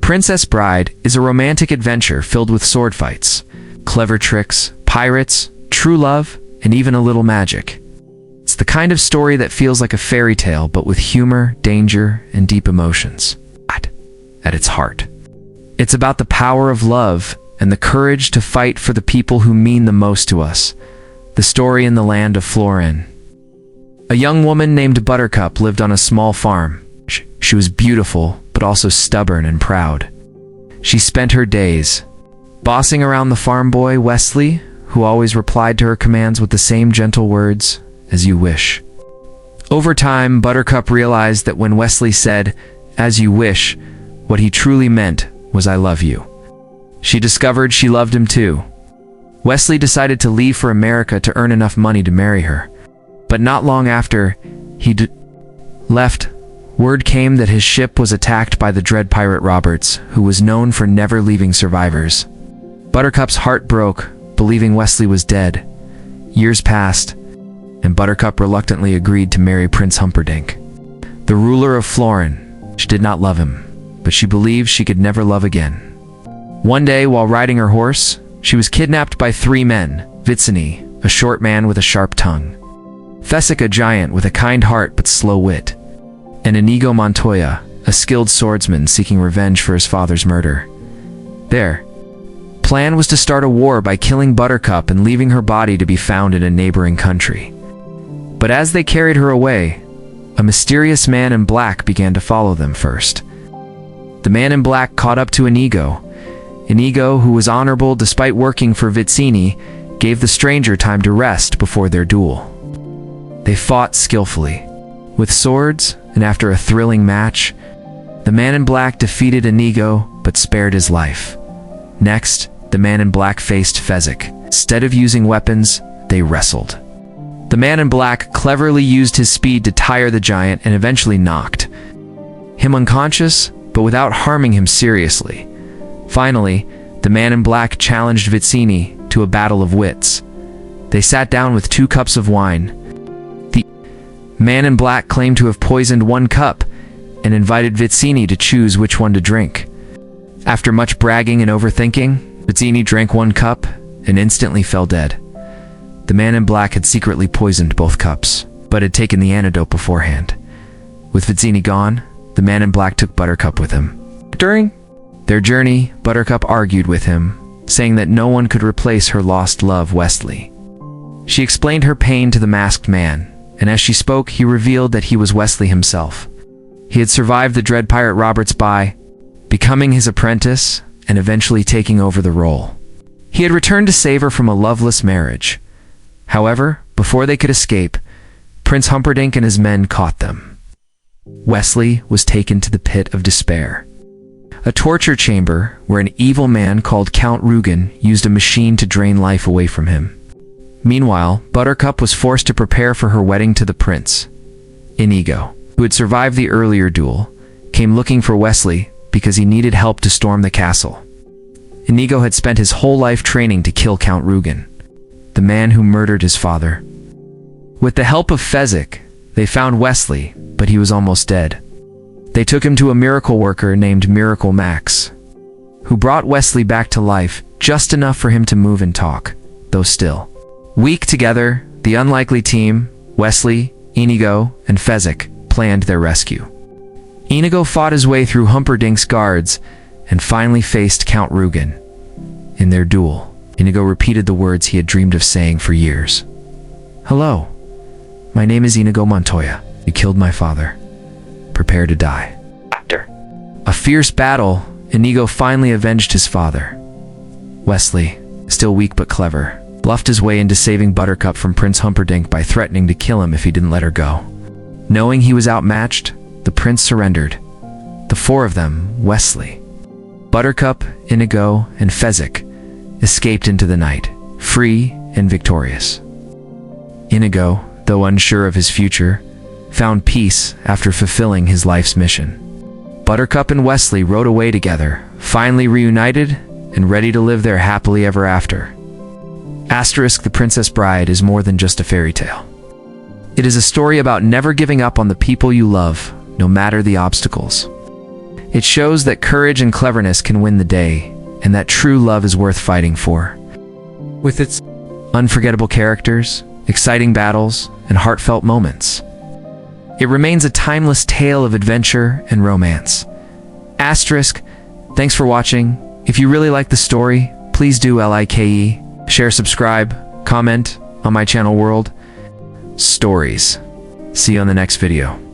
Princess Bride is a romantic adventure filled with sword fights, clever tricks, pirates, true love, and even a little magic. It's the kind of story that feels like a fairy tale, but with humor, danger, and deep emotions at its heart. It's about the power of love and the courage to fight for the people who mean the most to us. The story in the land of Florin. A young woman named Buttercup lived on a small farm. She was beautiful, but also stubborn and proud. She spent her days bossing around the farm boy, Westley, who always replied to her commands with the same gentle words, "As you wish." Over time, Buttercup realized that when Westley said, "As you wish," what he truly meant was, "I love you." She discovered she loved him too. Westley decided to leave for America to earn enough money to marry her. But not long after he left, word came that his ship was attacked by the dread pirate Roberts, who was known for never leaving survivors. Buttercup's heart broke, believing Westley was dead. Years passed, and Buttercup reluctantly agreed to marry Prince Humperdinck, the ruler of Florin. She did not love him, but she believed she could never love again. One day, while riding her horse, she was kidnapped by 3 men: Witty, a short man with a sharp tongue; Fezzik, a giant with a kind heart but slow wit; and Inigo Montoya, a skilled swordsman seeking revenge for his father's murder. Their plan was to start a war by killing Buttercup and leaving her body to be found in a neighboring country. But as they carried her away, a mysterious man in black began to follow them first. The man in black caught up to Inigo. Inigo, who was honorable despite working for Witty, gave the stranger time to rest before their duel. They fought skillfully, with swords, and after a thrilling match, the man in black defeated Inigo but spared his life. Next, the man in black faced Fezzik. Instead of using weapons, they wrestled. The man in black cleverly used his speed to tire the giant and eventually knocked him unconscious, but without harming him seriously. Finally, the man in black challenged Witty to a battle of wits. They sat down with 2 cups of wine. The man in black claimed to have poisoned 1 cup and invited Witty to choose which one to drink. After much bragging and overthinking, Witty drank 1 cup and instantly fell dead. The man in black had secretly poisoned both cups, but had taken the antidote beforehand. With Witty gone, the man in black took Buttercup with him. During their journey, Buttercup argued with him, saying that no one could replace her lost love, Westley. She explained her pain to the masked man, and as she spoke, he revealed that he was Westley himself. He had survived the dread pirate Roberts by becoming his apprentice and eventually taking over the role. He had returned to save her from a loveless marriage. However, before they could escape, Prince Humperdinck and his men caught them. Westley was taken to the pit of despair, a torture chamber where an evil man called Count Rugen used a machine to drain life away from him. Meanwhile, Buttercup was forced to prepare for her wedding to the prince. Inigo, who had survived the earlier duel, came looking for Westley because he needed help to storm the castle. Inigo had spent his whole life training to kill Count Rugen, the man who murdered his father. With the help of Fezzik, they found Westley, but he was almost dead. They took him to a miracle worker named Miracle Max, who brought Westley back to life just enough for him to move and talk, though still weak. Together, the unlikely team, Westley, Inigo, and Fezzik, planned their rescue. Inigo fought his way through Humperdinck's guards and finally faced Count Rugen. In their duel, Inigo repeated the words he had dreamed of saying for years. "Hello, my name is Inigo Montoya. You killed my father. Prepare to die." After a fierce battle, Inigo finally avenged his father. Westley, still weak but clever, bluffed his way into saving Buttercup from Prince Humperdinck by threatening to kill him if he didn't let her go. Knowing he was outmatched, the prince surrendered. The 4 of them, Westley, Buttercup, Inigo, and Fezzik, escaped into the night, free and victorious. Inigo, though unsure of his future, found peace after fulfilling his life's mission. Buttercup and Westley rode away together, finally reunited and ready to live there happily ever after. Asterisk: The Princess Bride is more than just a fairy tale. It is a story about never giving up on the people you love, no matter the obstacles. It shows that courage and cleverness can win the day, and that true love is worth fighting for. With its unforgettable characters, exciting battles, and heartfelt moments, it remains a timeless tale of adventure and romance. Asterisk, thanks for watching. If you really like the story, please do like, share, subscribe, comment on my channel World Stories. See you on the next video.